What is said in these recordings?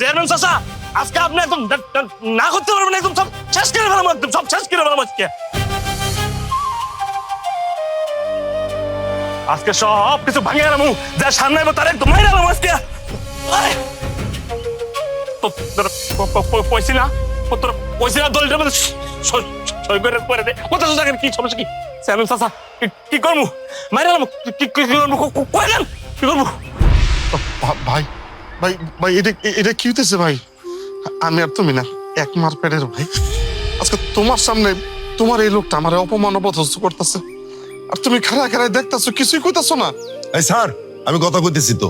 Chairman চাচা, আজকে আপনি একদম না করতে পারবেন, একদম সব শেষ করে ফেলাম, একদম সব শেষ করে ফেলাম আজকে। আজকে সব কিছু ভাঙে গেলাম, যা সামনে আইবো তার একদম মাইরে গেলাম আজকে। পয়সি না তোর পয়সি না দলটা সই করে দে। কোথায় থাকেন, কি সমস্যা কি? চেয়ারম্যান চাচা কি করবো? মাইরে গেলাম, কি করবো? কইলেন কি করবো? ভাই ভাই ভাই এটা কি হইতেছে ভাই? আমি আর তুমি না এক মার পেটের ভাই। আজকে তোমার সামনে তোমার এই লোকটা আমার অপমান অপদস্থ করতেছে, আর তুমি খাড়া খাড়ায় দেখতেছো, কিছুই কইতাছো না। এই স্যার, আমি কথা কইতেছি তো।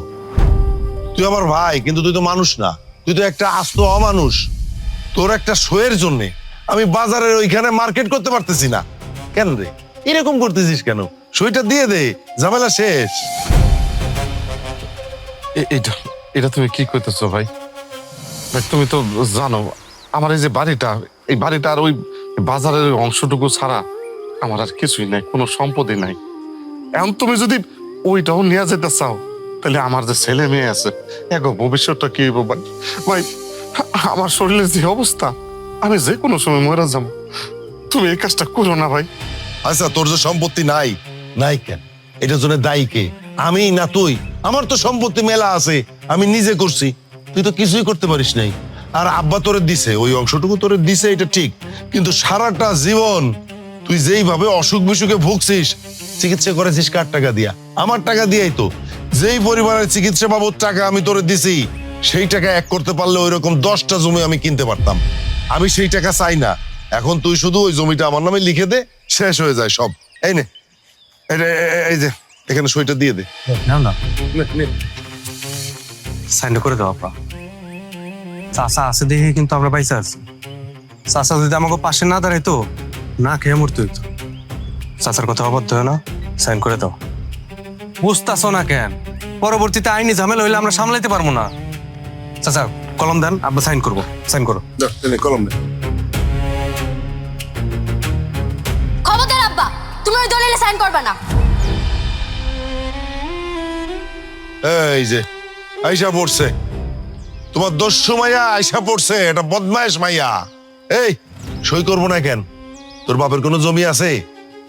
তুই আমার ভাই, কিন্তু তুই তো মানুষ না, তুই তো একটা আস্ত অমানুষ। তোর একটা শোয়ের জন্যে আমি বাজারের ওইখানে মার্কেট করতে পারতেছি না। কেন রে এরকম করতেছিস কেন? সইটা দিয়ে দে, ঝামেলা শেষ। এটা এটা তুমি কি কইতেছো ভাই? ভাই তুমি তো জানো আমার এই যে বাড়িটা, এই বাড়িটা আর ওই বাজারের অংশটুকু ছাড়া আমার আর কিছুই নাই, কোনো সম্পদই নাই। এখন তুমি যদি ওইটাও নিয়ে যেতে চাও, তাহলে আমার যে ছেলে মেয়ে আছে, এক ভবিষ্যৎটা কি হইব ভাই? ভাই আমার শরীরের যে অবস্থা, আমি যে কোনো সময় মরে যাবো। তুমি এই কাজটা করো না ভাই। আচ্ছা, তোর যে সম্পত্তি নাই, নাই কেন? এটার জন্য দায়ী কে? আমি না তুই? আমার তো সম্পত্তি মেলা আছে, আমি নিজে করছি, তুই তো কিছুই করতে পারিস নাই। আর আব্বা তোরে দিছে, ওই অংশটুকু তোরে দিছে, এটা ঠিক, কিন্তু সারাটা জীবন তুই যেইভাবে অসুখ বিসুখে ভুগছিস, চিকিৎসা করেছিস কার টাকা দিয়া? আমার টাকা দিয়াই তো। যেই পরিবারের চিকিৎসা বাবদ টাকা আমি তোরে দিছি, সেই টাকা এক করতে পারলে ওই রকম 10টা জমি আমি কিনতে পারতাম। আমি সেই টাকা চাই না। এখন তুই শুধু ওই জমিটা আমার নামে লিখে দে, শেষ হয়ে যায় সব। এই নে, এই যে এখানে সইটা দিয়ে দে। না না, সাইন করে দাও আপা। চাচা আছে দেখে কিন্তু আমরা পাইসা আছি। চাচা যদি আমাকে পাশে না দাঁড়াইতো, না খেয়ে মরতে হইতো। চাচার কথা অবাধ্য হয় না, সাইন করে দাও। বুঝতেছো না কেন? পরবর্তীতে আইনি ঝামেলা হইলে আমরা সামলাইতে পারবো না। চাচা কলম দেন, আব্বা সাইন করবো। সাইন করো। কলম দে। খবরদার আব্বা, তুমি ওই দলিলে সাইন করবে না। এই যে আইসা পড়ছে তোমার দস্যু মাইয়া, আইসা পড়ছে, এটা বদমাইশ মাইয়া। এই সই করবো না কেন? তোর বাপের কোনো জমি আছে?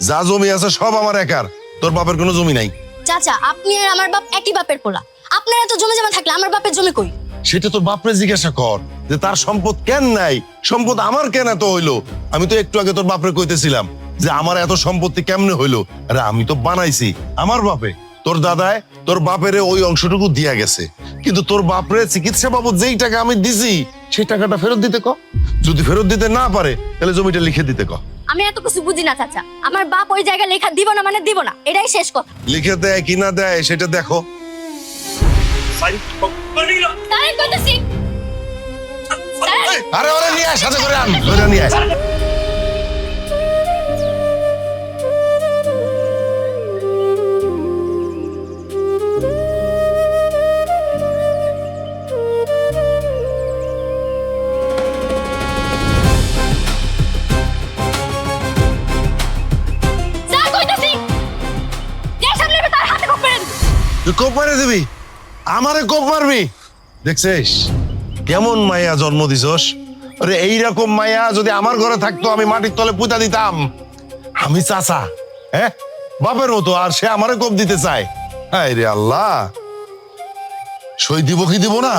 যা জমি আছে সব আমার একার, তোর বাপের কোনো জমি নাই। চাচা, আপনি আর আমার বাপ একই বাপের পোলা। আপনারা তো জমি জমা থাকলে আমার বাপের জমি কই? সেটা তোর বাপরে জিজ্ঞাসা কর যে তার সম্পদ কেন নাই, সম্পদ আমার কেন এত হইলো। আমি তো একটু আগে তোর বাপরে কইতেছিলাম যে আমার এত সম্পত্তি কেমনে হইলো। আরে আমি তো বানাইছি আমার বাপে। তোর দাদায় তোর বাপের ওই অংশটুকু দিয়া গেছে, কিন্তু তোর বাপরে চিকিৎসা বাবদ যেই টাকা আমি দিছি, সেই টাকাটা ফেরত দিতে ক। যদি ফেরত দিতে না পারে, তাহলে জমিটা লিখে দিতে ক। আমি এত কিছু বুঝি না চাচা। আমার বাপ ওই জায়গায় লেখা দিব না মানে দিব না, এটাই শেষ কথা। লিখে দেয় কি না দেয় সেটা দেখো। তাই কইতেছি। আরে ওরে নিয়ে আয়, সাথে করে আন, ধরে নিয়ে আয়। স্যার কইতেছি, যে সামনে তার হাতে কোপ মেরে দিবি। তুই কোপ মারে দিবি? আমারে কোপ মারবি? দেখছিস কেমন মাইয়া জন্ম দিছস? আরে এইরকম মাইয়া যদি আমার ঘরে থাকতো, আমি মাটির তলে পুঁতা দিতাম। আমি চাচা, হ্যাঁ বাপের মতো, আর সে আমারে কোপ দিতে চায়। হায় রে আল্লাহ, সই দিব কি দিব না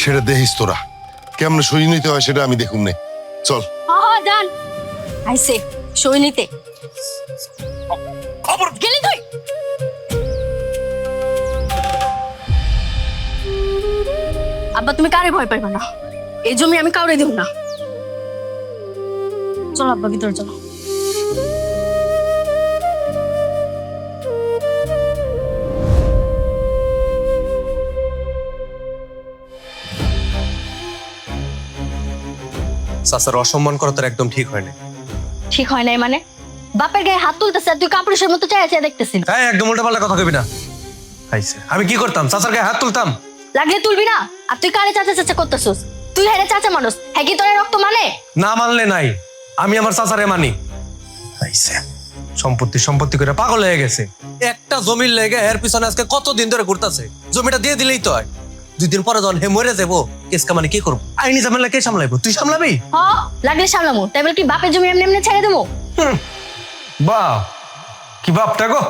সেটা দেখিস তোরা। কেমনে সই নিতে হয় সেটা আমি দেখুন নে। চল। হ্যাঁ জান, আইছে সই নিতে। খবর গেলি তুই। আব্বা তুমি কারে ভয় পাইবা না, এই জমি আমি কাউরে দেব না। চলো আব্বা, ভিতরে চলো। চাচার অসম্মান করা তোর একদম ঠিক হয় না। ঠিক হয় নাই মানে? বাপের গায়ে হাত তুলতেছে আর তুই কাপুরুষের মতো চাই চাই দেখতেছিস। হ্যাঁ, একদম উল্টা পাল্টা কথা কবি না। আমি কি করতাম? চাচার গায়ে হাত তুলতাম? লাগলে তুলবি না। আর তুই কারে চাচা চাচা করতেছিস? তুই হেরে চাচা মানুষ, হ্যাঁ কি তোর রক্ত মানে? না মানলে নাই, আমি আমার চাচারে মানি। সম্পত্তি সম্পত্তি করে পাগল হয়ে গেছে। একটা জমির লেগে এর পিছনে আজকে কতদিন ধরে ঘুরতেছে। জমিটা দিয়ে দিলেই তো হয়। 2 দিন পরে যখন হে মরে যাবো, কেসকা মানে কি করবো? আইনি ঝামেলা কে সামলাইবো? তুই সামলাবি? হ লাগলে সামলামু, তাই বলে কি বাপের জমি এমনি এমনি ছেড়ে দেবো? বাপ কি বাপটা গো?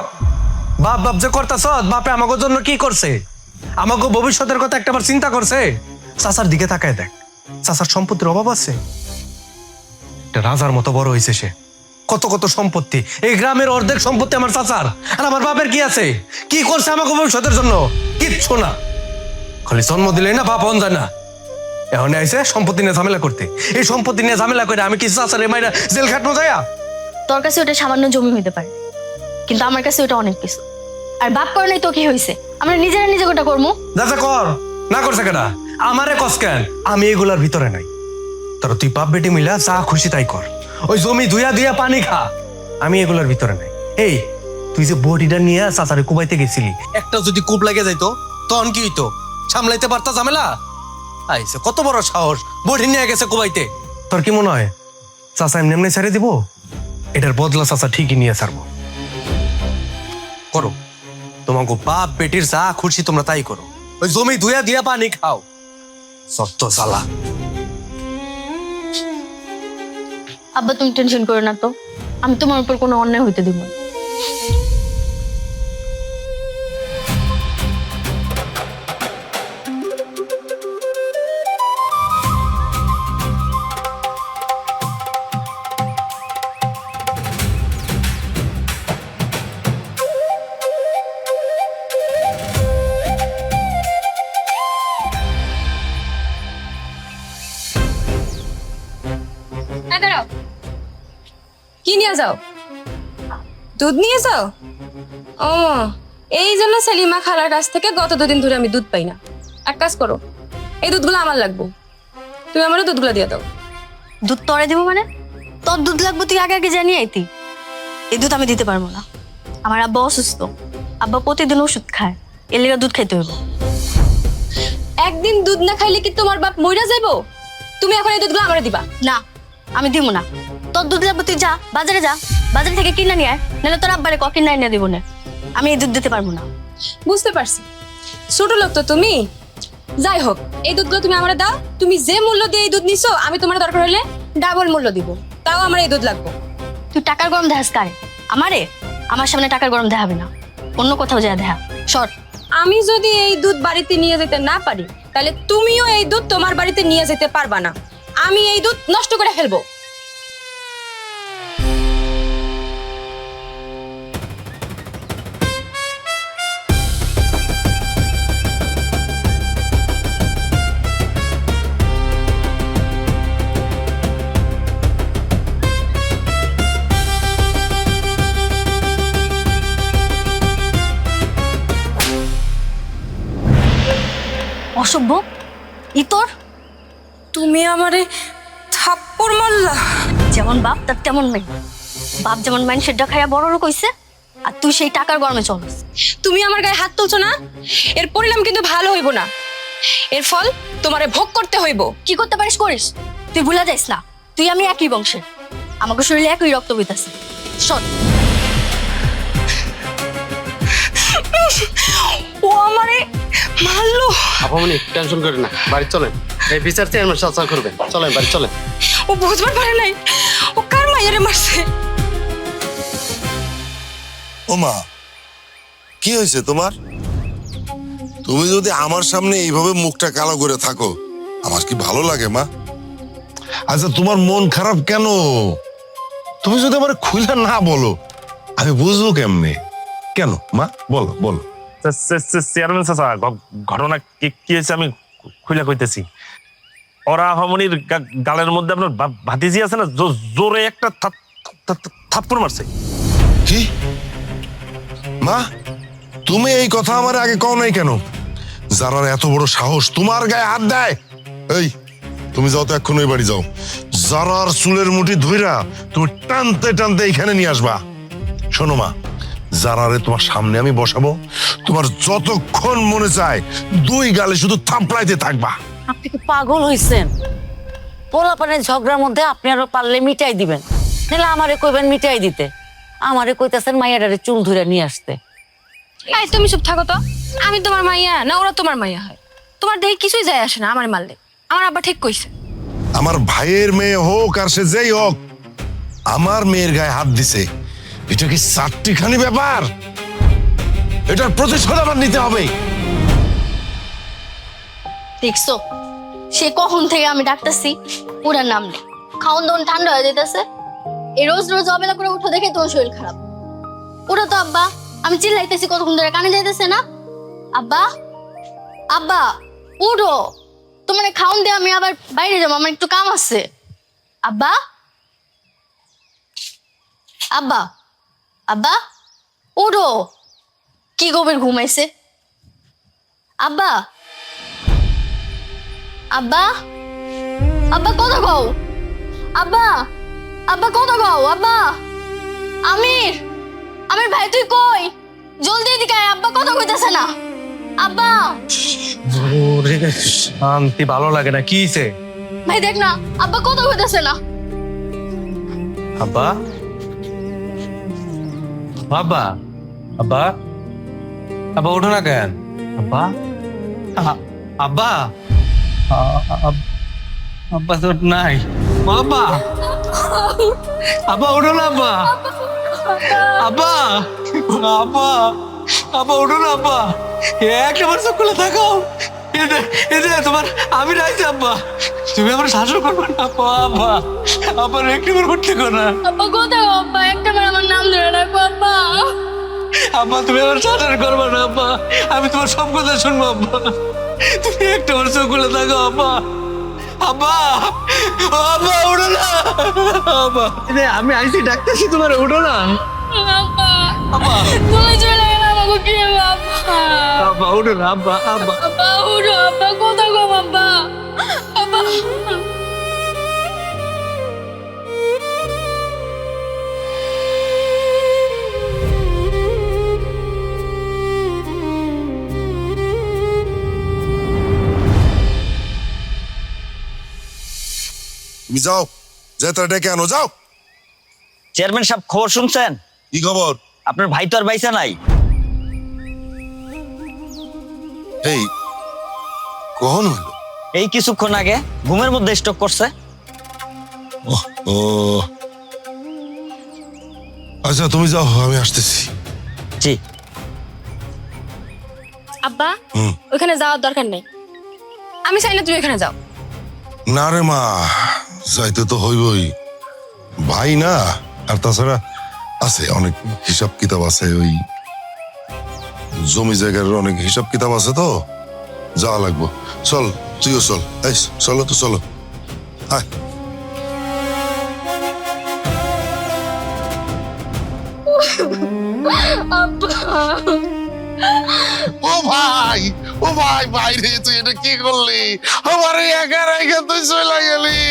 বাপ বাপ যে করতেছ, বাপে আমাকে জন্য কি করছে? আমাকে ভবিষ্যতের কথা একটাবার চিন্তা করছে? চাচার দিকে তাকায় দেখ, চাচার সম্পত্তির অভাব আছে? একটা রাজার মতো বড় হয়েছে সে, কত কত সম্পত্তি, এই গ্রামের অর্ধেক সম্পত্তি আমার চাচার। আর আমার বাপের কি আছে? কি করছে আমাকে ভবিষ্যতের জন্য? কিচ্ছু না। খালি জন্ম দিলেই না বাপ হন যায় না। এখন আইসে সম্পত্তি নিয়ে ঝামেলা করতে। এই সম্পত্তি নিয়ে ঝামেলা করে আমি কি চাচার মাইরা জেল খাটনো যায়া? তোর কাছে ওটা সামান্য জমি হইতে পারে, কিন্তু আমার কাছে ওটা অনেক কিছু। আর বাপ করে নাই তো কি হয়েছে, আমরা নিজেরা নিজে গোটা করবো। যাতে কর, না করছে কেনা আমারে কস কেন? আমি এগুলার ভিতরে নাই। তোর তুই বাপ বেটি মিলা যা খুশি তাই কর, ওই জমি ধুয়া ধুয়া পানি খা, আমি এগুলার ভিতরে নাই। এই তুই যে বডিটা নিয়ে চাচারে কুবাইতে গেছিলি, একটা যদি কূপ লাগে যাইতো তখন কি হইতো? সামলাইতে পারতা ঝামেলা? আইছে কত বড় সাহস, বডি নিয়ে গেছে কুবাইতে। তোর কি মনে হয় চাচা এমনি এমনি ছেড়ে দিব? এটার বদলা চাচা ঠিকই নিয়ে ছাড়বো। করো তোমাকে বাপ বেটির যা খুশি তোমরা তাই করো, ওই জমি ধুয়া দিয়া পানি খাও, সত্য সালা। আব্বা তুমি টেনশন করো না তো, আমি তোমার উপর কোনো অন্যায় হইতে দিব না। দাঁড়াও, কি নিয়ে যাও? দুধ নিয়ে যাও? ও, এই জন্য সেলিমা খালার কাছ থেকে গত 2 দিন ধরে আমি দুধ পাই না। এক কাজ করো, এই দুধগুলো আমার লাগবে, তুমি আমারও দুধগুলো দিয়ে দাও। দুধ তরে দিব মানে? তোর দুধ লাগবে তুই আগে আগে জানিয়ে আইতি। এই দুধ আমি দিতে পারবো না, আমার আব্বা অসুস্থ, আব্বা প্রতিদিন ওষুধ খায়, এর লেগে দুধ খাইতে হইব। একদিন দুধ না খাইলে কি তোমার বাপ মইরা যাইবো? তুমি এখন এই দুধগুলো আমারে দিবা না, আমি দিব না। তোর দুধ লাগবে তুই যা, বাজারে যা, বাজার থেকে কিনে নিয়ে আয়, নাহলে তোর আব্বারে ক কিনে এনে দিব না। আমি এই দুধ দিতে পারবো না। বুঝতে পারছি, ছোট লোক তো তুমি। যাই হোক, এই দুধগুলো তুমি আমারে দাও। তুমি যে মূল্য দিয়ে এই দুধ নিছো, আমি তোমার দরকার হলে ডাবল মূল্য দিব, তাও আমার এই দুধ লাগবে। তুই টাকার গরম দেখাস কারে? আমারে? আমার সামনে টাকার গরম দেখাবে না, অন্য কোথাও যা দেখা। সর। আমি যদি এই দুধ বাড়িতে নিয়ে যেতে না পারি, তাহলে তুমিও এই দুধ তোমার বাড়িতে নিয়ে যেতে পারবা না। আমি এই দুধ নষ্ট করে ফেলবো। অসভ্য, ইতর। তুমি আমারে থাপ্পড় মারলা? যেমন বাপ তার তেমন মেয়ে। বাপ যেমন মানুষের খাইয়া বড় লোক হইছে, আর তুই সেই টাকার গরমে চলস। তুমি আমার গায়ে হাত তুলছো না, এর পরিণাম কিন্তু ভালো হইব না। এর ফল তোমারে ভোগ করতে হইব। কি করতে পারিস করিস, তুই ভুলে যাইস না তুই আমি একই বংশের, আমাকে শরীরে একই রক্ত বইতাছে। সর। ও আমারে মারলো। আপনি টেনশন করেন না, বাড়ি চলেন, এই বিচার চেয়ারম্যান সাথে করবেন। চলেন বাড়ি চলেন। ও বুঝবার পারে নাই ও কার মাইয়ারে মারছে। ও মা, কি হয়েছে তোমার? তুমি যদি আমার সামনে এইভাবে মুখটা কালো করে থাকো, আমার কি ভালো লাগে মা? আচ্ছা তোমার মন খারাপ কেন? তুমি যদি আমার খুলে না বলো, আমি বুঝবো কেমনে? কেন মা, বলো বলো। চেয়ারম্যান চাচা, ঘটনা কি হয়েছে আমি খুলে কইতেছি। ওরা হমনির গালের মধ্যে আপনার ভাতিজি আছে না, জোরে একটা থাপ্পড় মারছে। কি মা, তুমি এই কথা আমার আগে কও নাই কেন? যারা এত বড় সাহস তোমার গায়ে হাত দেয়! এই তুমি যাও তো, এক্ষুনি বাড়ি যাও, যারার চুলের মুঠি ধইরা তুমি টানতে টানতে এইখানে নিয়ে আসবা। শোনো মা, যারারে তোমার সামনে আমি বসাবো, তোমার যতক্ষণ মনে চায় 2 গালে শুধু থাপড়াইতে থাকবা। আপনি কি পাগল হইছেন? পোলাপানের ঝগড়ার মধ্যে আপনি আরো পারলে মিটাই দিবেন, নাহলে আমারে কইবেন মিটাই দিতে। আমারে কইতাছেন মাইয়াডারে চুল ধরে নিয়ে আসতে। এই তুমি চুপ থাকো তো। আমি তোমার মাইয়া না ওরা তোমার মাইয়া হয়? তোমার দেখে কিছুই যায় আসে না আমার মারলে। আমার আব্বা ঠিক কইছে। আমার ভাইয়ের মেয়ে হোক আর সে যেই হোক, আমার মেয়ের গায়ে হাত দিছে, এটা কি চারটিখানি ব্যাপার? এটার প্রতিশোধ আমার নিতে হবে। দেখছো সে কখন থেকে আমি ডাকতেছি, পুরার নাম নেই। খাওন দাওন ঠান্ডা হয়ে যেতেছে, এই রোজ রোজ অবেলা করে উঠো দেখে তোমার শরীর খারাপ। ওটা তো আব্বা, আমি চিল্লাইতেছি কতক্ষণ ধরে, কানে যাইতেছে না? আব্বা, আব্বা উঠো, তোমার খাওন দিয়ে আমি আবার বাইরে যাবো, আমার একটু কাম আছে। আব্বা, আব্বা, আব্বা উঠো, কি গভীর ঘুমাইছে। আব্বা, আব্বা, আব্বা কত গাও? আব্বা, আব্বা কত গাও? আব্বা, আমির, আমির ভাই তুই কই? জলদি এদিকে আয়, আব্বা কথা কইতাছে না। আব্বা, ওরে শান্তি, ভালো লাগে না, কি হইছে? ভাই দেখ না, আব্বা কথা কইতাছে না। আব্বা, আব্বা, আব্বা, আব্বা ওঠো না কেন? আব্বা, আব্বা, আব্বা তো নাই। আব্বা, আব্বা ওঠো না আব্বা, আব্বা, আব্বা, আব্বা ওঠো না আব্বা, একটা বার চোখ খুলে থাকাও। তোমার আমি রাইছি আব্বা, তুমি আমার শাসন করবে না আব্বা। আব্বা, আব্বার একটিবার করতে কো না। আব্বা কোথাও? আব্বা একটা বার আমার নাম ধরে রাখো। আব্বা, আব্বা তুমি আমার শাসন করবে না আব্বা, আমি তোমার সব কথা শুনবো আব্বা, তুমি একটা বার চোখ খুলে থাকো আব্বা। আব্বা, আব্বা উঠো না আব্বা, আমি আইসি ডাকতেছি, তোমার উঠো না আব্বা, আব্বা। তুমি চলে গেলে আমাকে কি হবে? আব্বা, আব্বা উঠো না আব্বা, আব্বা। আব্বা উঠো, আব্বা কোথাও গো? আব্বা, আব্বা তুমি যাও, যে তার ডেকে আনো, যাও। চেয়ারম্যান সাহেব খবর শুনছেন? কি খবর? আপনার ভাই তো আর বাইসা নাই। এই কখন হলো? এই কিছুক্ষণ আগে ঘুমের মধ্যে স্ট্রোক করছে। ও আচ্ছা, তুমি যাও, আমি আসতেছি। জি। আব্বা হুম। ওখানে যাওয়ার দরকার নেই, আমি চাই না তুমি ওখানে যাও। না রে মা, যাইতে তো হইবই, ভাই না। আর তাছাড়া আছে অনেক হিসাব কিতাব আছে, ওই জমি জায়গার অনেক হিসাব কিতাব আছে, তো যাওয়া লাগবো। চল তুইও চল, এই চলো তো, চলো আয়। ও ভাই, ও ভাই, বাইরে তুই এটা কি করলি? আমার একা রেখে তুই চলে গেলি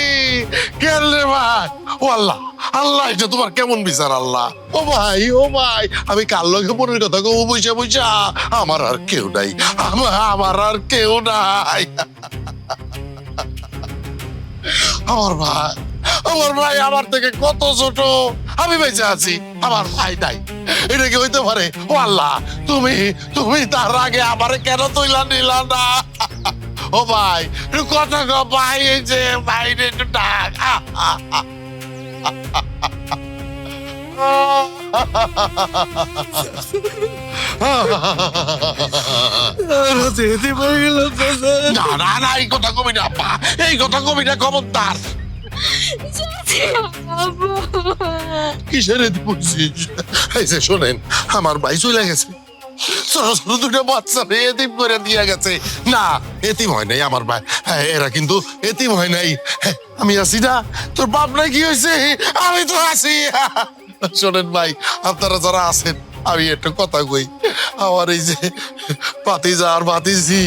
কেন রে ভাই? ও আল্লাহ, আল্লাহ, এটা তোমার কেমন বিচার আল্লাহ? ও ভাই, ও ভাই, আমি কার লগে মনের কথা কব বইসা বইসা? আমার আর কেউ নাই, আমার আর কেউ নাই। আমার ভাই, আমার ভাই আমার থেকে কত ছোট, আমি বেঁচে আছি, আমার ভাই নাই, এটা কি হইতে পারে? ও আল্লাহ, তুমি তুমি তার আগে আমারে কেন তুইলা নিলা না? ও ভাই, একটু কথা কও ভাই, এই যে বাইরে একটু ডাক। না না না, এই কথা কবি না আব্বা, এই কথা কবি না, খবরদার। কিসের এতে পড়ছিস? এই যে শোনেন, আমার ভাই চলে গেছে, ছোট ছোট দুটো বাচ্চা এতিম করে দিয়ে গেছে। না, এতিম হয় নাই আমার ভাই, এরা কিন্তু এতিম হয় নাই। আমি আছি না, তোর বাপ নাই কি হয়েছে? আমি তো আছি। শোনেন ভাই, আপনারা যারা আছেন, আমি একটা কথা কই, আমার এই যে ভাতিজা আর ভাতিজি,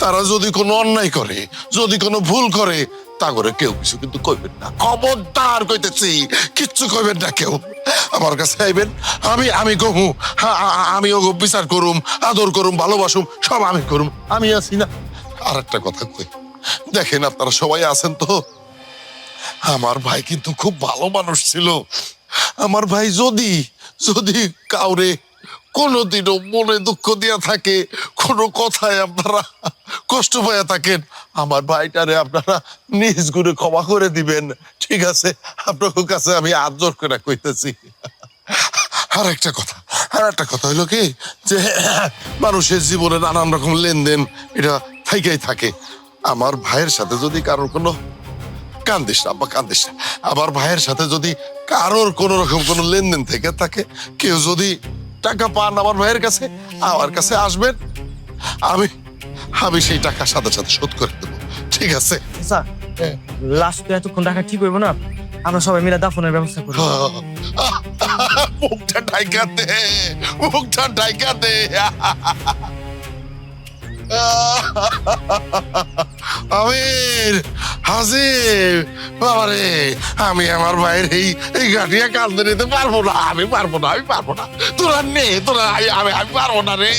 তারা যদি কোনো অন্যায় করে, যদি কোনো ভুল করে, তা করে কেউ কিছু কিন্তু কইবেন না, খবরদার কইতেছি, কিচ্ছু কইবেন না কেউ। আমার কাছে আইবেন, আমি কমু, আমি ওগো বিচার করুম, আদর করুম, ভালোবাসুম, সব আমি করুম, আমি আছি না। আর একটা কথা কই, দেখেন আপনারা সবাই আছেন তো, আমার ভাই কিন্তু খুব ভালো মানুষ ছিল। আমার ভাই যদি যদি কাউরে কোনোদিনও মনে দুঃখ দিয়া থাকে, কোনো কথায় আপনারা কষ্ট পাইয়া থাকেন, আমার ভাইটারে আপনারা নিজ গুণে ক্ষমা করে দিবেন, ঠিক আছে? আপনার কাছে আমি হাত জোর করে কইতেছি। আর একটা কথা হইলো কি, যে মানুষের জীবনে নানান রকম লেনদেন এটা থাইকাই থাকে। আমার ভাইয়ের সাথে যদি কারোর কোনো কান্দিস না আব্বা, কান্দিস না। আমার ভাইয়ের সাথে যদি কারোর কোন রকম কোনো লেনদেন থেকে থাকে, কেউ যদি টাকা পান আমার ভাইয়ের কাছে, আমার কাছে আসবেন, আমি সেই টাকা সাথে সাথে শোধ করে দেবো, ঠিক আছে? স্যার লাস্ট তো এতক্ষণ রাখা ঠিক হইব না, আমরা সবাই মিলে দাফনের ব্যবস্থা করি। মুখটা ঢাইকা দে, মুখটা ঢাইকা দে। আমির, হাসিব, বাবারে, আমি আমার ভাইয়ের এই গাঠিয়া কান্দে নিতে পারবো না, আমি পারবো না। তোরা নে, তোরা, আমি পারবো না রে।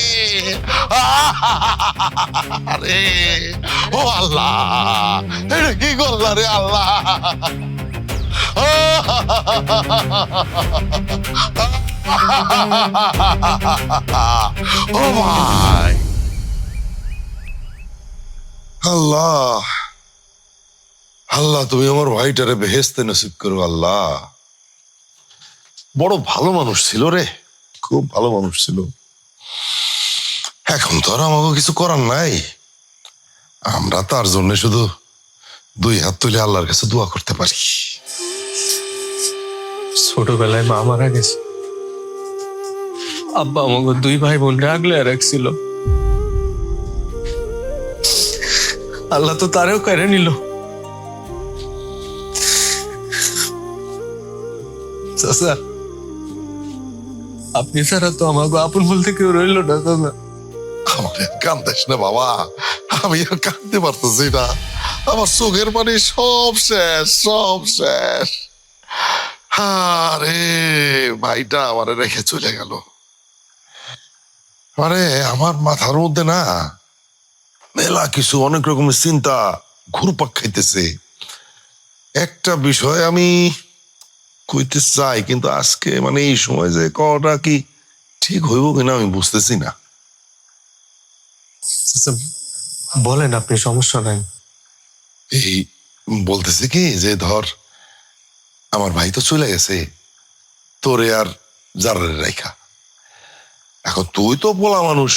আরে ও আল্লাহ, এটা কি করলা রে আল্লাহ? ও ভাই, আল্লাহ আল্লাহ, তুমি আমার ভাইটারে বেহেশতে নসিব করো আল্লাহ। বড় ভালো মানুষ ছিল রে, খুব ভালো মানুষ ছিল। এখন তো আর আমাকে কিছু করার নাই, আমরা তার জন্য শুধু দুই হাত তুলে আল্লাহর কাছে দোয়া করতে পারি। ছোটবেলায় মা মারা গেছে, আব্বা আমাকে দুই ভাই বোন আগলে রাখছিল। আল্লাহ তো তারেও কেড়ে নিল। চাচা, আপনি ছাড়া তো আমাকে আপন বলতে কেউ রইল না। চাচা, আমার কান্দিস না বাবা, আমি আর কাঁদতে পারতেছি না, আমার চোখের পানি সব শেষ। আরে ভাইটা আমারে রেখে চলে গেল। আরে আমার মাথার মধ্যে না মেলা কিছু, অনেক রকমের চিন্তা ঘুরপাক খাইতেছে। একটা বিষয় আমি কইতে চাই, কিন্তু আজকে মানে এই সময় যে কটা কি ঠিক হইব কিনা আমি বুঝতেছি না। চাচা, বলেন, আপনি, সমস্যা নাই। এই বলতেছে কি যে ধর, আমার ভাই তো চলে গেছে তোরে আর জারারে রাইখা, এখন তুই তো বলা মানুষ,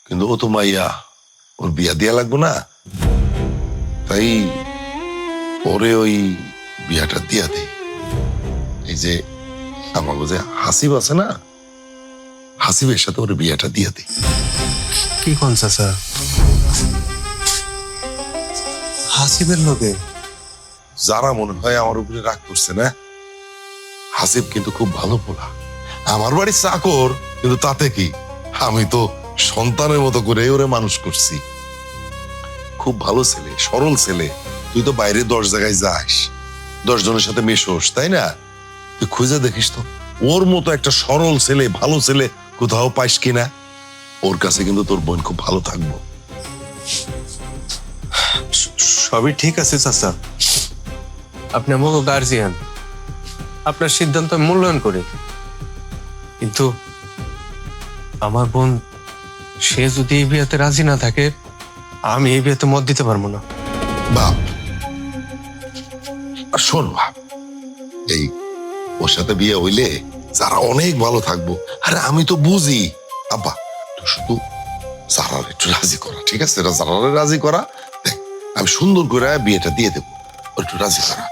কিন্তু ও তো মাইয়া, ওর বিয়া দিয়া লাগবো না, তাই ওরে ওই বিয়াটা দিয়া দে। এই যে আমাকে যে হাসিব আছে না, হাসিবের সাথে ওর বিয়াটা দিয়া দে। কি কোন চাচা? হাসিবের লোকে যারা মনে হয় আমার উপরে রাগ করছে না, হাসিব কিন্তু খুব ভালো পোলা, আমার বাড়ির চাকর, কিন্তু তাতে কি, আমি তো সন্তানের মতো করে ওরে মানুষ করছি। খুব ভালো ছেলে, সরল ছেলে। তুই তো বাইরে 10 জায়গায় যাস, 10 জনের সাথে মেশোস, তাই না? তুই খুঁজে দেখিস তো ওর মতো একটা সরল ছেলে, ভালো ছেলে কোথাও পাইস কিনা। ওর কাছে কিন্তু তোর বোন খুব ভালো থাকবো। সবই ঠিক আছে চাচা, আপনি আমাকে গার্জিয়ান, আপনার সিদ্ধান্ত আমি মূল্যায়ন করি, কিন্তু আমার বোন, সে যদি এই বিয়েতে রাজি না থাকে, আমি এই বিয়েতে মত দিতে পারবো না। বাপ, আর শোন বাপ, এই ওর সাথে বিয়ে হইলে যারা অনেক ভালো থাকবো। আরে আমি তো বুঝি আব্বা, তুই শুধু জারার একটু রাজি করা, ঠিক আছে? জারারে রাজি করা, দেখ আমি সুন্দর করে বিয়েটা দিয়ে দেবো, ওর একটু রাজি করা।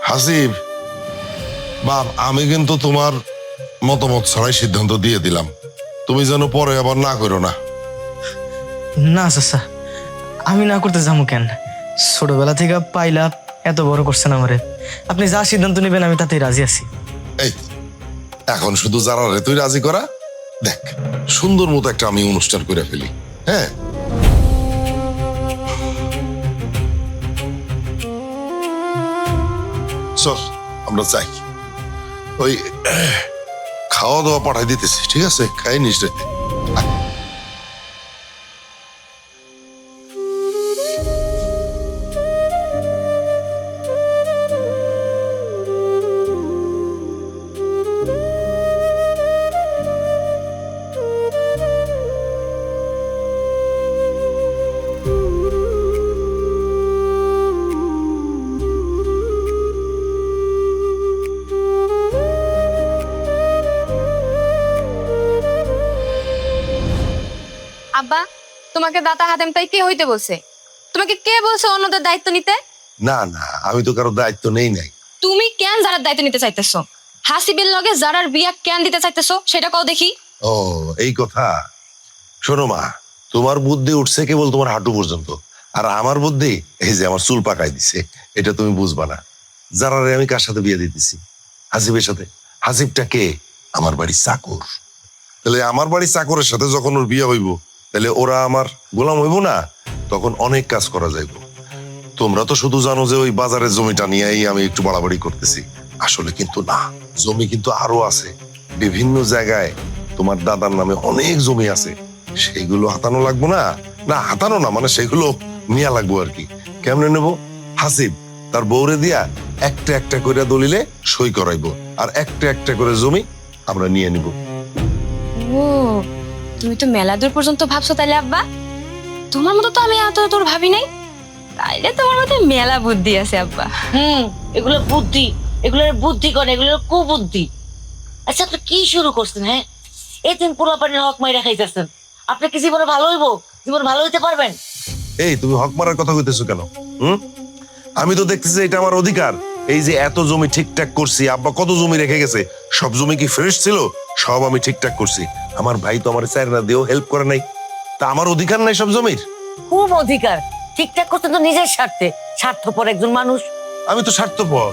হাসিব বাপ, আমি কিন্তু তোমার মতামত ছাড়াই সিদ্ধান্ত দিয়ে দিলাম, তুমি যেন পরে আবার না করো না। না চাচা, আমি না করতে যাবো কেন? ছোটবেলা থেকে পাইলা, এত বড় করছেন আমারে, আপনি যা সিদ্ধান্ত নেবেন আমি তাতেই রাজি আছি। এই এখন শুধু জারারে তুই রাজি করা, দেখ সুন্দর মতো একটা আমি অনুষ্ঠান করে ফেলি। হ্যাঁ, চল আমরা যাই, ওই খাওয়া দাওয়া পাঠাই দিতেছি, ঠিক আছে? খাই নিস রেতে। আব্বা, তোমাকে দাতা হাতেম তাই কে হইতে বলছে? তোমাকে কে বলছে অন্যদের দায়িত্ব নিতে? না না, আমি তো কারো দায়িত্ব নেই নাই। তুমি কেন যারার দায়িত্ব নিতে চাইতেছো? হাসিবের লগে যারার বিয়া কেন দিতে চাইতেছো সেটা কও দেখি। ও এই কথা। শোনো মা, তোমার বুদ্ধি উঠছে কেবল তোমার হাঁটু পর্যন্ত, আর আমার বুদ্ধি এই যে আমার চুল পাকাই দিছে, এটা তুমি বুঝবা না। যারারে আমি কার সাথে বিয়ে দিতেছি? হাসিবের সাথে। হাসিবটা কে? আমার বাড়ির চাকর। তাহলে আমার বাড়ির চাকরের সাথে যখন ওর বিয়ে হইব, তাহলে ওরা আমার গোলাম হইব না? তখন অনেক কাজ করা যাইব। তোমরা তো শুধু জানো যে ওই বাজারের জমিটা নিয়েই আমি একটু বাড়াবাড়ি করতেছি, আসলে কিন্তু না। জমি কিন্তু আরো আছে বিভিন্ন জায়গায়। তোমার দাদার নামে অনেক জমি আছে, সেগুলো হাতানো লাগবো না? না হাতানো না, মানে সেগুলো নিয়ে লাগবো আর কি। কেমনে নেব? হাসিব তার বউরে দিয়া একটা একটা করে দলিলে সই করাইবো, আর একটা একটা করে জমি আমরা নিয়ে নিব। ও, তুমি তো মেলা দূর পর্যন্ত ভাবছো তাইলে আব্বা? তোমার মতো তো আমি এত দূর ভাবি নাই। তাইলে তোমার মধ্যে মেলা বুদ্ধি আছে আব্বা। এগুলো বুদ্ধি, এগুলোর বুদ্ধি করে, এগুলোর কুবুদ্ধি। আচ্ছা আপনি কি শুরু করছেন? হ্যাঁ, এদিন পোলাপানের হক মাইরা খাইতেছেন। আপনি কি জীবনে ভালো হইব? জীবন ভালো হইতে পারবেন? এই তুমি হক মারার কথা কইতেছো কেন? আমি তো দেখতেছি এটা আমার অধিকার। এই যে এত জমি ঠিকঠাক করছি, আব্বা কত জমি রেখে গেছে, সব জমি কি ফ্রেশ ছিল? সব আমি ঠিকঠাক করছি। আমার ভাই তো আমার চাইনা দিয়েও হেল্প করে নাই, তা আমার অধিকার নাই সব জমির? খুব অধিকার। ঠিকঠাক করতে তো নিজের স্বার্থে। স্বার্থপর একজন মানুষ। আমি তো স্বার্থপর,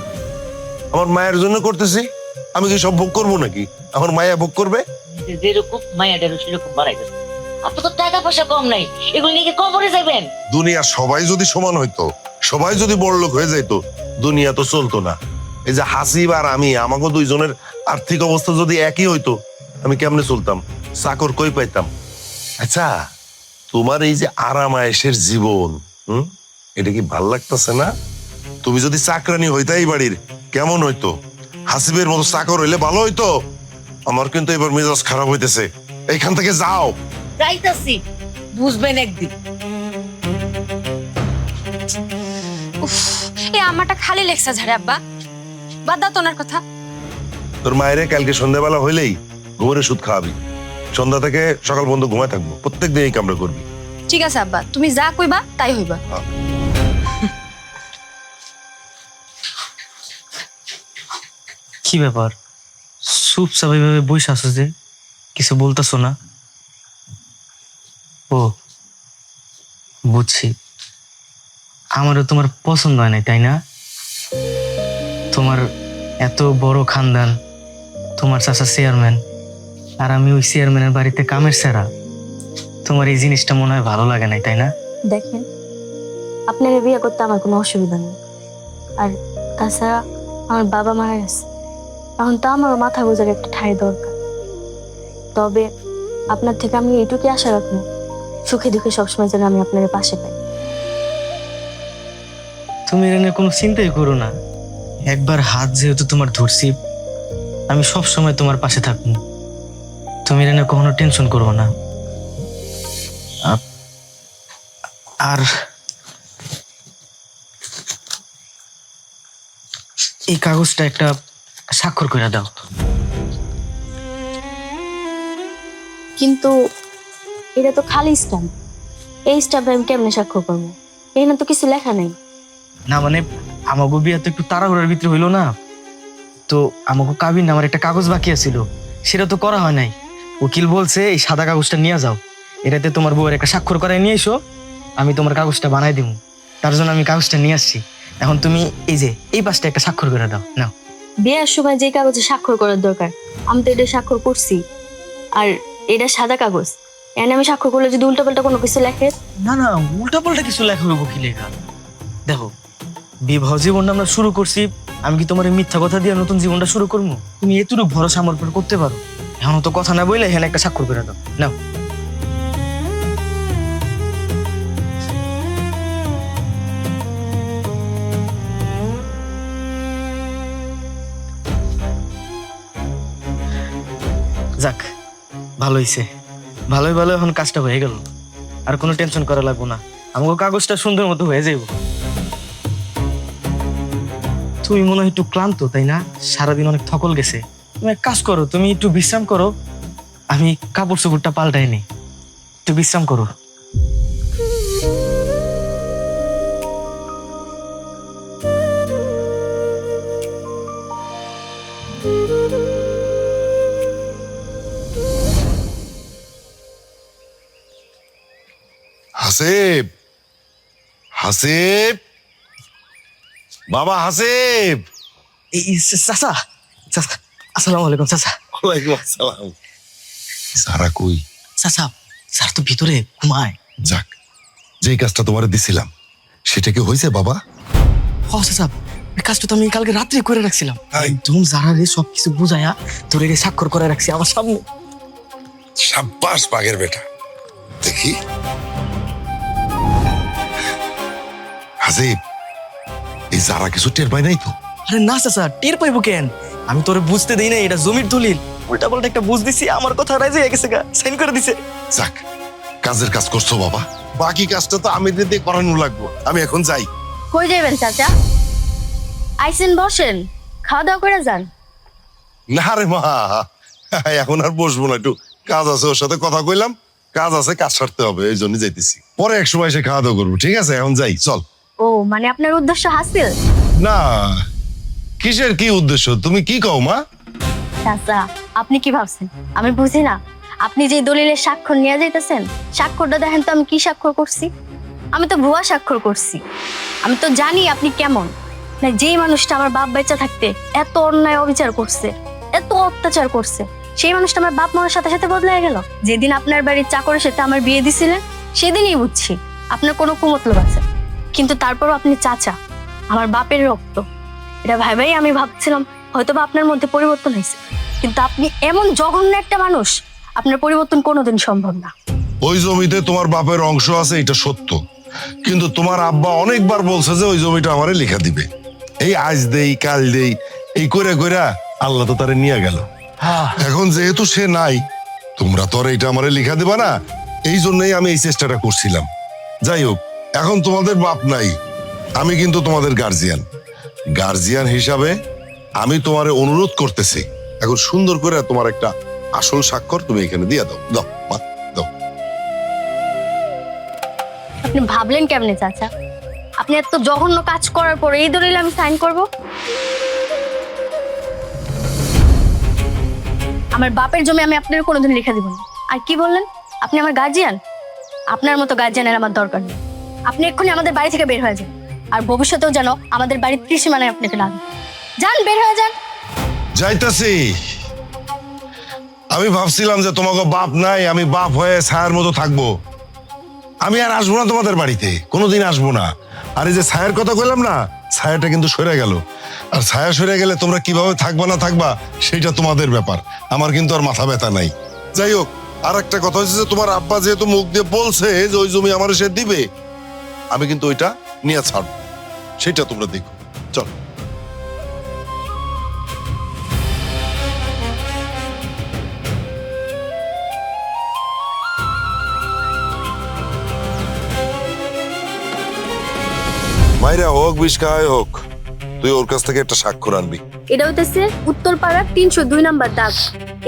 আমার মায়ের জন্য করতেছি। আমি কি সব ভোগ করবো নাকি? আমার মায়া ভোগ করবে? যেরকম মায়াটারও সেরকম বাড়াইতেছে। আপনার তো টাকা পয়সা কম নাই, এগুলো নিয়ে কি কবরে যাবেন? দুনিয়া সবাই যদি সমান হইতো, সবাই যদি বড়লোক হয়ে যাইতো, দুনিয়া তো চলতো না। এই যে হাসিব আর আমি, আমাকে দুইজনের আর্থিক অবস্থা যদি একই হইতো, আমি কেমনে চলতাম? চাকর কই পাইতাম? আচ্ছা, তোমার এই যে আরাম আয়েশের জীবন, এটা কি ভাল লাগতেছে না? তুমি যদি চাকরানি হইতা এই বাড়ির, কেমন হইতো? হাসিবের মতো চাকর হইলে ভালো হইতো। আমার কিন্তু এবার মেজাজ খারাপ হইতেছে, এইখান থেকে যাও। যাইতাছি, বুঝবেন একদিন। উফ, এই আমারটা খালি লেখসা ঝাড়ে আব্বা। বাদ দাও তোনার কথা। তোর মায়েরে কালকে সন্ধ্যাবেলা হইলেই ঘুমের ওষুধ খাওয়াবি। সন্ধ্যা থেকে সকাল পর্যন্ত ঘুমায় থাকবো, প্রত্যেকদিন এই কামড়া করবি। ঠিক আছে আব্বা, তুমি যা কইবা তাই হইবা। কি ব্যাপার, চুপচাপ এইভাবে বসে আছো যে, কিছু বলতেছো না? ও বুঝছি, আমারও তোমার পছন্দ হয় নাই, তাই না? তোমার এত বড় খানদান, তোমার চাচা চেয়ারম্যান, আর আমি ওই চেয়ারম্যানের বাড়িতে কামের সেরা। তোমার এই জিনিসটা মনে হয় ভালো লাগে নাই, তাই না? দেখেন, আপনার বিয়ে করতে আমার কোনো অসুবিধা নেই। আর তাছাড়া আমার বাবা মারা গেছে, এখন তো আমার মাথা গোজার একটা ঠাঁই দরকার। তবে আপনার থেকে আমি এইটুকুই আশা রাখবো, সুখে দুঃখে সবসময় যেন আমি আপনার পাশে পাই। তুমি এটা নিয়ে কোনো চিন্তাই করো না। একবার হাত যেহেতু তোমার ধরছি, আমি সব সময় তোমার পাশে থাকবো। তুমি এটা নিয়ে কখনো টেনশন করবো না। আর এই কাগজটা একটা স্বাক্ষর করে দাও। কিন্তু এটা তো খালি স্ট্যাম্প, এই স্ট্যাম্পে আমি কেমনে স্বাক্ষর করবো? এখানে তো কিছু লেখা নেই। না মানে আমাকে বিয়ে তো একটু তাড়াহুড়ার ভিতরে হইলো না, তো আমাকে কাবিন আমার একটা কাগজ বাকি আছিল, সেটা তো করা হয় নাই। উকিল বলছে এই সাদা কাগজটা নিয়ে যাও, এটাতে তোমার বউয়ের একটা স্বাক্ষর করায় নিয়ে এসো, আমি তোমার কাগজটা বানাই দিব। তার জন্য আমি কাগজটা নিয়ে আসছি। এখন তুমি এই যে এই পাশটা একটা স্বাক্ষর করে দাও। নাও। বিয়ের সময় যে কাগজে স্বাক্ষর করার দরকার, আমি তো এটা স্বাক্ষর করছি। আর এটা সাদা কাগজ, এনে আমি স্বাক্ষর করলে যদি উল্টাপাল্টা কোনো কিছু লেখে? না না, উল্টা পাল্টা কিছু লেখা হইব কি লেখা? দেখো, বিবাহ জীবনটা আমরা শুরু করছি, আমি কি তোমার এই মিথ্যা কথা দিয়ে নতুন জীবনটা শুরু করবো? তুমি এতটুকু ভরসা আমার উপর করতে পারো। এখন তো কথা না বললে এখানে একটা স্বাক্ষর করে দাও। নাও। যাক, ভালো হইছে, ভালোই ভালো এখন কাজটা হয়ে গেল, আর কোনো টেনশন করা লাগবো না। আমাকে কাগজটা সুন্দর মতো হয়ে যাইব। তুমি মনে হয় একটু ক্লান্ত, তাই না? সারাদিন অনেক থকল গেছে। তুমি এক কাজ করো, তুমি একটু বিশ্রাম করো, আমি কাপড় চোপড়টা পাল্টাই নি। একটু বিশ্রাম করো। হাসিব, হাসিব, বাবা হাসিব। চাচা, চাচা, আসসালামু আলাইকুম চাচা। ওয়ালাইকুম আসসালাম। সারা কই? চাচা, স্যার তো ভিতরে ঘুমায়। যাক, যেই কাজটা তোমারে দিছিলাম সেটা কি হয়েছে বাবা? হ চাচা, এই কাজটা তো আমি কালকে রাত্রে করে রাখছিলাম। তাই? একদম জারারে সবকিছু বুঝায়া তোর এর স্বাক্ষর করে রাখছি আমার সামনে। সাব্বাস বাঘের বেটা। দেখি হাসিব, এই যারা কিছু টের পায় নাই তো? আরে না চাচা, টের পাইবো কেন? আমি তোরে বুঝতে দেই না এটা জমির দলিল। উল্টা পাল্টা একটা বুঝ দিছি, আমার কথা রাজি হয়ে গেছে গা, সাইন করে দিছে। যাক, কাজের কাজ করছো বাবা। বাকি কাজটা তো আমি দিয়ে করানো লাগবো। আমি এখন যাই। কই যাবেন চাচা? আইসেন, বসেন, খাওয়া দাওয়া করে যান। না রে মা, এখন আর বসবো না, একটু কাজ আছে, ওর সাথে কথা কইলাম, কাজ আছে, কাজ সারতে হবে, এই জন্য যাইতেছি। পরে এক সময় এসে খাওয়া দাওয়া করবো, ঠিক আছে? এখন যাই, চল। ও মানে আপনার উদ্দেশ্য হাসিল? না, কিসের কি উদ্দেশ্য, তুমি কি কও মা? চাচা, আপনি কি ভাবছেন আমি বুঝি না? আপনি যে দলিলের স্বাক্ষর নিয়ে যাইতেছেন, স্বাক্ষরটা দেখেন তো আমি কি স্বাক্ষর করছি। আমি তো ভুয়া স্বাক্ষর করছি। আমি তো জানি আপনি কেমন। না, যেই মানুষটা আমার বাপ বেঁচে থাকতে এত অন্যায় অবিচার করছে, এত অত্যাচার করছে, সেই মানুষটা আমার বাপ মার সাথে সাথে বদলে গেল। যেদিন আপনার বাড়ির চাকরের সাথে আমার বিয়ে দিছিলেন, সেদিনই বুঝছি আপনার কোনো কুমতলব আছে। কিন্তু তারপরও আপনি চাচা, আমার বাপের রক্ত, এটা ভাই আমি ভাবছিলাম হয়তো বা আপনার মধ্যে পরিবর্তন হয়েছে। কিন্তু আপনি এমন জঘন্য একটা মানুষ, আপনার পরিবর্তন কোনোদিন সম্ভব না। ওই জমিতে তোমার বাপের অংশ আছে, এটা সত্য, কিন্তু তোমার আব্বা অনেকবার বলছে যে ওই জমিটা আমারে লিখা দিবে। এই আজ দেই কাল দেই এই করে কইরা আল্লাহ তো তারে নিয়ে গেল। এখন যেহেতু সে নাই, তোমরা তো আর এইটা আমারে লিখা দিবা না, এই জন্যই আমি এই চেষ্টাটা করছিলাম। যাই হোক, এখন তোমাদের বাপ নাই, আমি কিন্তু তোমাদের গার্জিয়ান। গার্জিয়ান হিসাবে আমি তোমারে অনুরোধ করতেছি, এখন সুন্দর করে তোমার একটা আসল স্বাক্ষর তুমি এখানে দিয়ে দাও। দাও মা, দাও। আপনি ভাবলেন কেমনে চাচা? আপনি এত জঘন্য কাজ করার পরে এই দলিল আমি সাইন করব? আমার বাপের জমি আমি আপনার কোনোদিন লিখে দিব না। আর কি বললেন? আপনি আমার গার্জিয়ান? আপনার মতো গার্জিয়ানের আমার দরকার নেই। আপনি এক্ষুনি আমাদের বাড়ি থেকে বের হয়ে যান, আর ভবিষ্যতেও যেন আমাদের বাড়ির ত্রিসীমানায় আপনাকে লাগে। যান, বের হয়ে যান। যাইতাছি। আমি ভাবছিলাম যে তোমাকে বাপ নাই, আমি বাপ হয়ে ছায়ার মতো থাকবো। আমি আর আসবো না তোমাদের বাড়িতে, কোনোদিন আসবো না। আর এই যে ছায়ার কথা কইলাম না, ছায়াটা কিন্তু সরে গেল। আর ছায়া সরে গেলে তোমরা কিভাবে থাকবা না থাকবা সেটা তোমাদের ব্যাপার, আমার কিন্তু আর মাথা ব্যথা নাই। যাই হোক, আর একটা কথা হচ্ছে যে তোমার আব্বা যেহেতু মুখ দিয়ে বলছে যে ওই জমি আমার সে দিবে, আমি কিন্তু ওইটা নিয়ে ছাড়বো, সেটা তোমরা দেখো। চল। মাইরা হোক বিষকায় হোক, তুই ওর কাছ থেকে একটা স্বাক্ষর আনবি। এটা হইতেছে উত্তরপাড়ার 302 নাম্বার দাগ।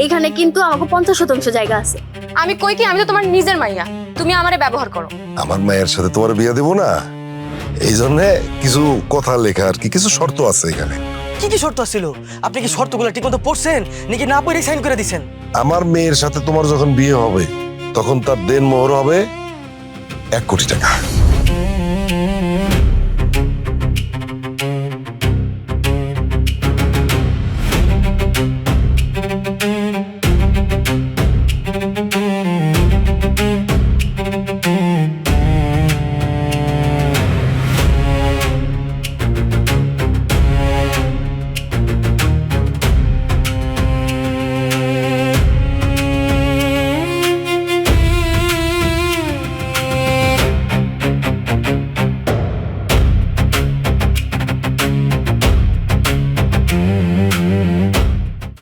এখানে কিন্তু আমাকে 50% জায়গা আছে। আমি কই কি, আমি তো তোমার নিজের মাইয়া, তুমি আমারে ব্যবহার করো। আমার মায়ের সাথে তোমার বিয়ে দেবো না, এই জন্য কিছু কথা লেখা আর কি, কিছু শর্ত আছে এখানে। কি কি শর্ত ছিল? আপনি কি শর্তগুলো ঠিক মতো পড়ছেন নাকি না পড়ে সাইন করে দিছেন? আমার মেয়ের সাথে তোমার যখন বিয়ে হবে, তখন তার দেনমোহর হবে 1 কোটি টাকা।